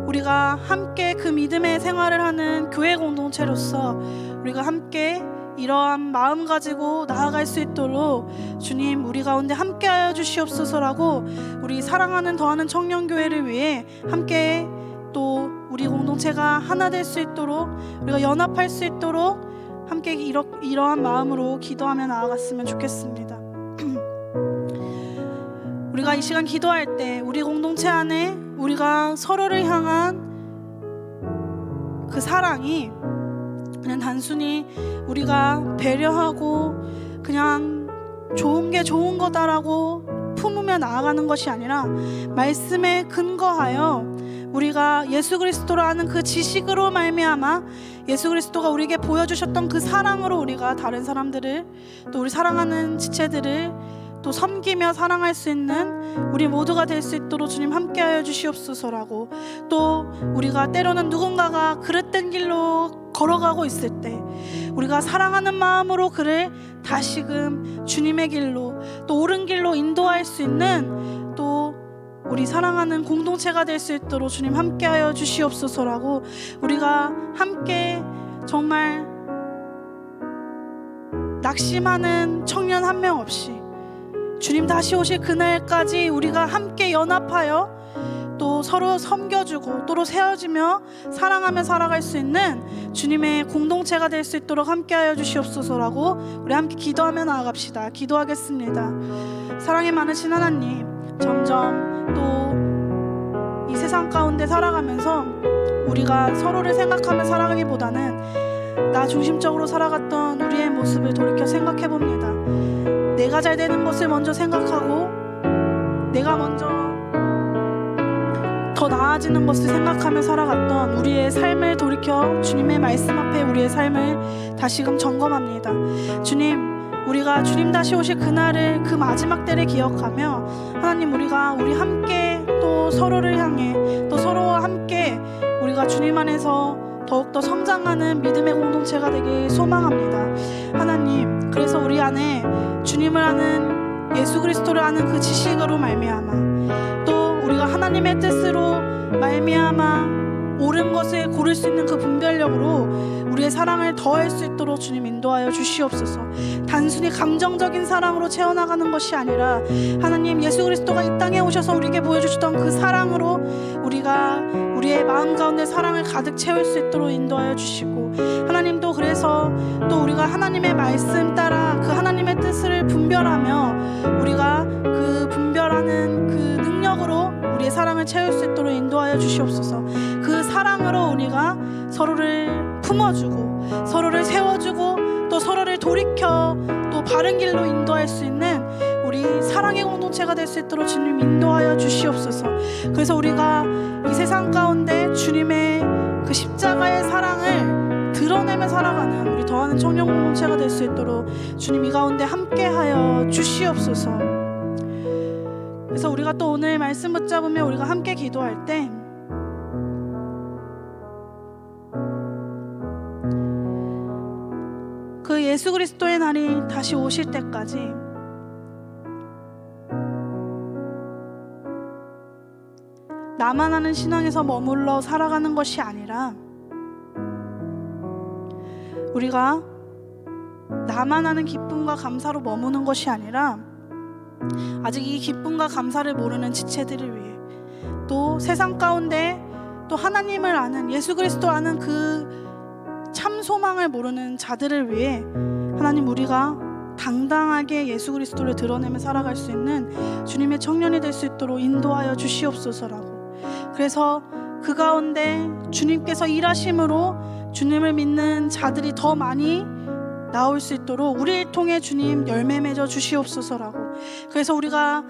우리가 함께 그 믿음의 생활을 하는 교회 공동체로서 우리가 함께 이러한 마음 가지고 나아갈 수 있도록 주님 우리 가운데 함께하여 주시옵소서라고 우리 사랑하는 더하는 청년교회를 위해 함께 또 우리 공동체가 하나 될 수 있도록 우리가 연합할 수 있도록 함께 이러한 마음으로 기도하며 나아갔으면 좋겠습니다. 우리가 이 시간 기도할 때 우리 공동체 안에 우리가 서로를 향한 그 사랑이 그냥 단순히 우리가 배려하고 그냥 좋은 게 좋은 거다라고 품으며 나아가는 것이 아니라 말씀에 근거하여 우리가 예수 그리스도를 아는 그 지식으로 말미암아 예수 그리스도가 우리에게 보여주셨던 그 사랑으로 우리가 다른 사람들을 또 우리 사랑하는 지체들을 또 섬기며 사랑할 수 있는 우리 모두가 될 수 있도록 주님 함께하여 주시옵소서라고 또 우리가 때로는 누군가가 그릇된 길로 걸어가고 있을 때 우리가 사랑하는 마음으로 그를 다시금 주님의 길로 또 옳은 길로 인도할 수 있는 또 우리 사랑하는 공동체가 될 수 있도록 주님 함께하여 주시옵소서라고 우리가 함께 정말 낙심하는 청년 한 명 없이 주님 다시 오실 그날까지 우리가 함께 연합하여 또 서로 섬겨주고 또 세워지며 사랑하며 살아갈 수 있는 주님의 공동체가 될 수 있도록 함께하여 주시옵소서라고 우리 함께 기도하며 나아갑시다. 기도하겠습니다. 사랑이 많으신 하나님, 점점 또 이 세상 가운데 살아가면서 우리가 서로를 생각하며 살아가기보다는 나 중심적으로 살아갔던 우리의 모습을 돌이켜 생각해 봅니다. 내가 잘 되는 것을 먼저 생각하고 내가 먼저 더 나아지는 것을 생각하며 살아갔던 우리의 삶을 돌이켜 주님의 말씀 앞에 우리의 삶을 다시금 점검합니다. 주님, 우리가 주님 다시 오실 그날을 그 마지막 때를 기억하며 하나님 우리 함께 또 서로를 향해 또 서로와 함께 우리가 주님 안에서 더욱더 성장하는 믿음의 공동체가 되길 소망합니다. 하나님, 그래서 우리 안에 주님을 아는 예수 그리스도를 아는 그 지식으로 말미암아 또 우리가 하나님의 뜻으로 말미암아 옳은 것을 고를 수 있는 그 분별력으로 우리의 사랑을 더할 수 있도록 주님 인도하여 주시옵소서. 단순히 감정적인 사랑으로 채워나가는 것이 아니라 하나님 예수 그리스도가 이 땅에 오셔서 우리에게 보여주시던 그 사랑으로 우리가 우리의 마음 가운데 사랑을 가득 채울 수 있도록 인도하여 주시고 하나님도 그래서 또 우리가 하나님의 말씀 따라 그 하나님의 뜻을 분별하며 우리 사랑을 채울 수 있도록 인도하여 주시옵소서. 그 사랑으로 우리가 서로를 품어주고 서로를 세워주고 또 서로를 돌이켜 또 바른 길로 인도할 수 있는 우리 사랑의 공동체가 될 수 있도록 주님 인도하여 주시옵소서. 그래서 우리가 이 세상 가운데 주님의 그 십자가의 사랑을 드러내며 살아가는 우리 더하는 청년 공동체가 될 수 있도록 주님 이 가운데 함께하여 주시옵소서. 그래서 우리가 또 오늘 말씀 붙잡으며 우리가 함께 기도할 때 그 예수 그리스도의 날이 다시 오실 때까지 나만 아는 신앙에서 머물러 살아가는 것이 아니라 우리가 나만 아는 기쁨과 감사로 머무는 것이 아니라 아직 이 기쁨과 감사를 모르는 지체들을 위해 또 세상 가운데 또 하나님을 아는 예수 그리스도 아는 그 참 소망을 모르는 자들을 위해 하나님 우리가 당당하게 예수 그리스도를 드러내며 살아갈 수 있는 주님의 청년이 될 수 있도록 인도하여 주시옵소서라고. 그래서 그 가운데 주님께서 일하심으로 주님을 믿는 자들이 더 많이 나올 수 있도록 우리를 통해 주님 열매 맺어 주시옵소서라고. 그래서 우리가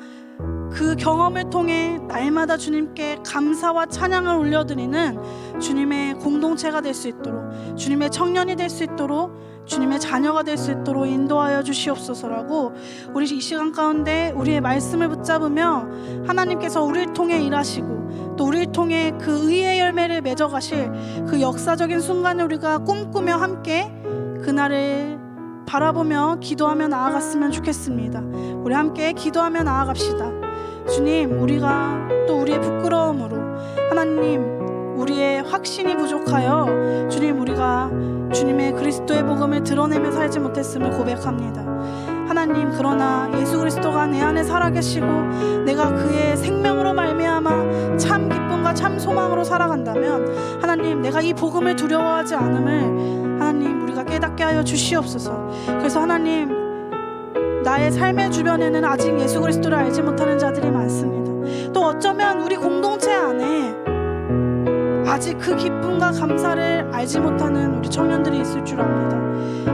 그 경험을 통해 날마다 주님께 감사와 찬양을 올려드리는 주님의 공동체가 될 수 있도록 주님의 청년이 될 수 있도록 주님의 자녀가 될 수 있도록 인도하여 주시옵소서라고 우리 이 시간 가운데 우리의 말씀을 붙잡으며 하나님께서 우리를 통해 일하시고 또 우리를 통해 그 의의 열매를 맺어가실 그 역사적인 순간을 우리가 꿈꾸며 함께 그날을 바라보며 기도하며 나아갔으면 좋겠습니다. 우리 함께 기도하며 나아갑시다. 주님, 우리가 또 우리의 부끄러움으로 하나님 우리의 확신이 부족하여 주님 우리가 주님의 그리스도의 복음을 드러내며 살지 못했음을 고백합니다. 하나님, 그러나 예수 그리스도가 내 안에 살아계시고 내가 그의 생명으로 말미암아 참 기쁨과 참 소망으로 살아간다면 하나님 내가 이 복음을 두려워하지 않음을 하나님 우리가 깨닫게 하여 주시옵소서. 그래서 하나님 나의 삶의 주변에는 아직 예수 그리스도를 알지 못하는 자들이 많습니다. 또 어쩌면 우리 공동체 안에 아직 그 기쁨과 감사를 알지 못하는 우리 청년들이 있을 줄 압니다.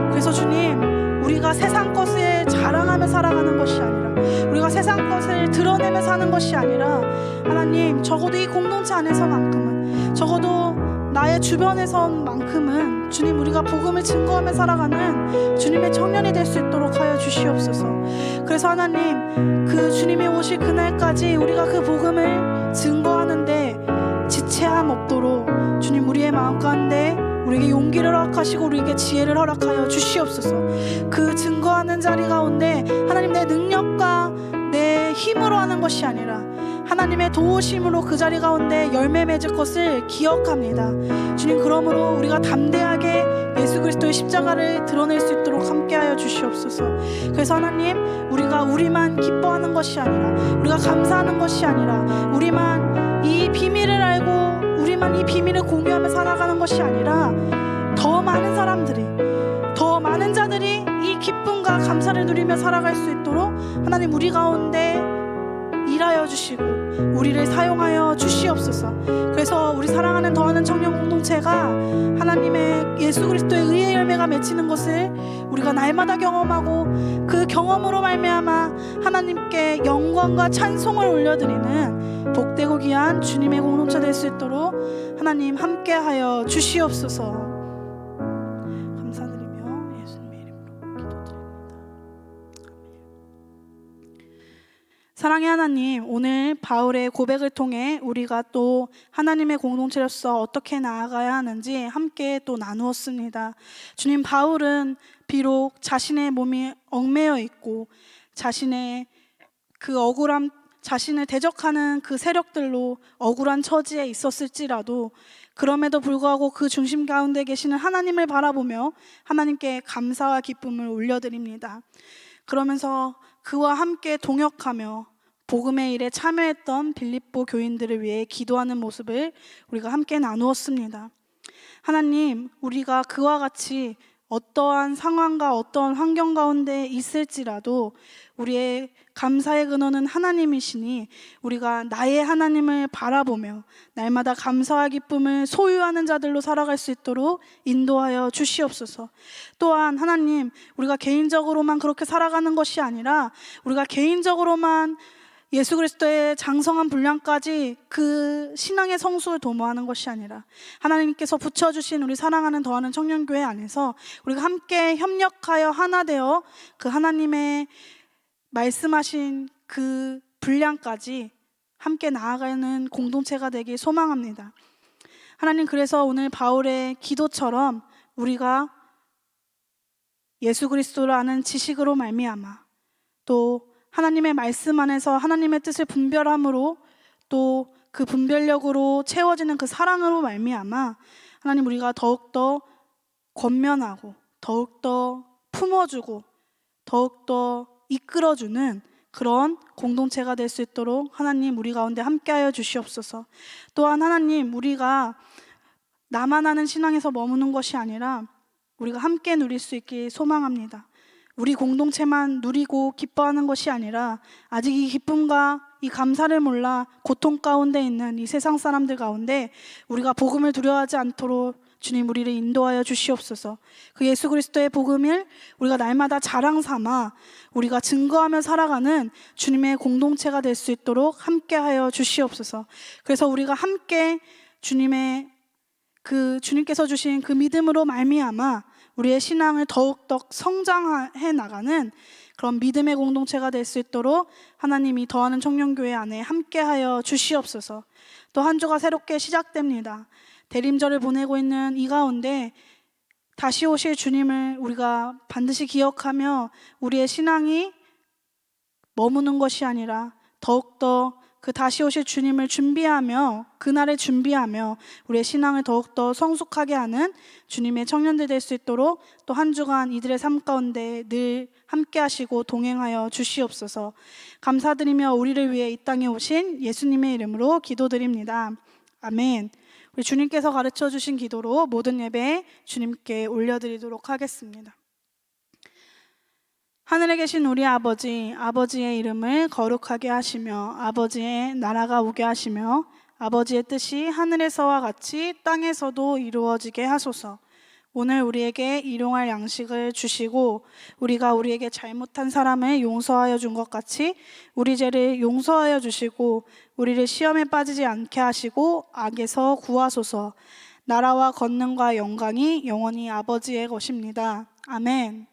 그래서 주님 우리가 세상 것을 자랑하며 살아가는 것이 아니라 우리가 세상 것을 드러내며 사는 것이 아니라 하나님 적어도 이 공동체 안에서만큼은 적어도 나의 주변에서만큼은 주님 우리가 복음을 증거하며 살아가는 주님의 청년이 될 수 있도록 하여 주시옵소서. 그래서 하나님 그 주님이 오실 그날까지 우리가 그 복음을 증거하는데 지체함 없도록 주님 우리의 마음 가운데 우리에게 용기를 허락하시고 우리에게 지혜를 허락하여 주시옵소서. 그 증거하는 자리 가운데 하나님 내 능력과 내 힘으로 하는 것이 아니라 하나님의 도우심으로 그 자리 가운데 열매 맺을 것을 기억합니다. 주님, 그러므로 우리가 담대하게 예수 그리스도의 십자가를 드러낼 수 있도록 함께하여 주시옵소서. 그래서 하나님 우리가 우리만 기뻐하는 것이 아니라 우리가 감사하는 것이 아니라 우리만 이 비밀을 알고 우리만 이 비밀을 공유하며 살아가는 것이 아니라 더 많은 사람들이 더 많은 자들이 이 기쁨과 감사를 누리며 살아갈 수 있도록 하나님 우리 가운데 일하여 주시고 우리를 사용하여 주시옵소서. 그래서 우리 사랑하는 더하는 청년 공동체가 하나님의 예수 그리스도의 의의 열매가 맺히는 것을 우리가 날마다 경험하고 그 경험으로 말미암아 하나님께 영광과 찬송을 올려드리는 복되고 귀한 주님의 공동체 될 수 있도록 하나님 함께하여 주시옵소서. 감사드리며 예수님의 이름으로 기도드립니다. 사랑의 하나님, 오늘 바울의 고백을 통해 우리가 또 하나님의 공동체로서 어떻게 나아가야 하는지 함께 또 나누었습니다. 주님, 바울은 비록 자신의 몸이 얽매여 있고 자신의 그 억울함, 자신을 대적하는 그 세력들로 억울한 처지에 있었을지라도 그럼에도 불구하고 그 중심 가운데 계시는 하나님을 바라보며 하나님께 감사와 기쁨을 올려드립니다. 그러면서 그와 함께 동역하며 복음의 일에 참여했던 빌립보 교인들을 위해 기도하는 모습을 우리가 함께 나누었습니다. 하나님, 우리가 그와 같이 어떠한 상황과 어떠한 환경 가운데 있을지라도 우리의 감사의 근원은 하나님이시니 우리가 나의 하나님을 바라보며 날마다 감사와 기쁨을 소유하는 자들로 살아갈 수 있도록 인도하여 주시옵소서. 또한 하나님, 우리가 개인적으로만 그렇게 살아가는 것이 아니라 우리가 개인적으로만 예수 그리스도의 장성한 분량까지 그 신앙의 성수를 도모하는 것이 아니라 하나님께서 붙여주신 우리 사랑하는 더하는 청년교회 안에서 우리가 함께 협력하여 하나 되어 그 하나님의 말씀하신 그 분량까지 함께 나아가는 공동체가 되길 소망합니다. 하나님, 그래서 오늘 바울의 기도처럼 우리가 예수 그리스도를 아는 지식으로 말미암아 또 하나님의 말씀 안에서 하나님의 뜻을 분별함으로 또 그 분별력으로 채워지는 그 사랑으로 말미암아 하나님, 우리가 더욱더 권면하고 더욱더 품어주고 더욱더 이끌어주는 그런 공동체가 될 수 있도록 하나님 우리 가운데 함께하여 주시옵소서. 또한 하나님, 우리가 나만 아는 신앙에서 머무는 것이 아니라 우리가 함께 누릴 수 있길 소망합니다. 우리 공동체만 누리고 기뻐하는 것이 아니라 아직 이 기쁨과 이 감사를 몰라 고통 가운데 있는 이 세상 사람들 가운데 우리가 복음을 두려워하지 않도록 주님 우리를 인도하여 주시옵소서. 그 예수 그리스도의 복음을 우리가 날마다 자랑 삼아 우리가 증거하며 살아가는 주님의 공동체가 될 수 있도록 함께하여 주시옵소서. 그래서 우리가 함께 주님께서 주신 그 믿음으로 말미암아 우리의 신앙을 더욱더 성장해 나가는 그런 믿음의 공동체가 될 수 있도록 하나님이 더하는 청년교회 안에 함께하여 주시옵소서. 또 한 주가 새롭게 시작됩니다. 대림절을 보내고 있는 이 가운데 다시 오실 주님을 우리가 반드시 기억하며 우리의 신앙이 머무는 것이 아니라 더욱더 그 다시 오실 주님을 준비하며 그날을 준비하며 우리의 신앙을 더욱더 성숙하게 하는 주님의 청년들 될 수 있도록 또 한 주간 이들의 삶 가운데 늘 함께 하시고 동행하여 주시옵소서. 감사드리며 우리를 위해 이 땅에 오신 예수님의 이름으로 기도드립니다. 아멘. 우리 주님께서 가르쳐 주신 기도로 모든 예배 주님께 올려드리도록 하겠습니다. 하늘에 계신 우리 아버지, 아버지의 이름을 거룩하게 하시며 아버지의 나라가 오게 하시며 아버지의 뜻이 하늘에서와 같이 땅에서도 이루어지게 하소서. 오늘 우리에게 일용할 양식을 주시고 우리가 우리에게 잘못한 사람을 용서하여 준 것 같이 우리 죄를 용서하여 주시고 우리를 시험에 빠지지 않게 하시고 악에서 구하소서. 나라와 권능과 영광이 영원히 아버지의 것입니다. 아멘.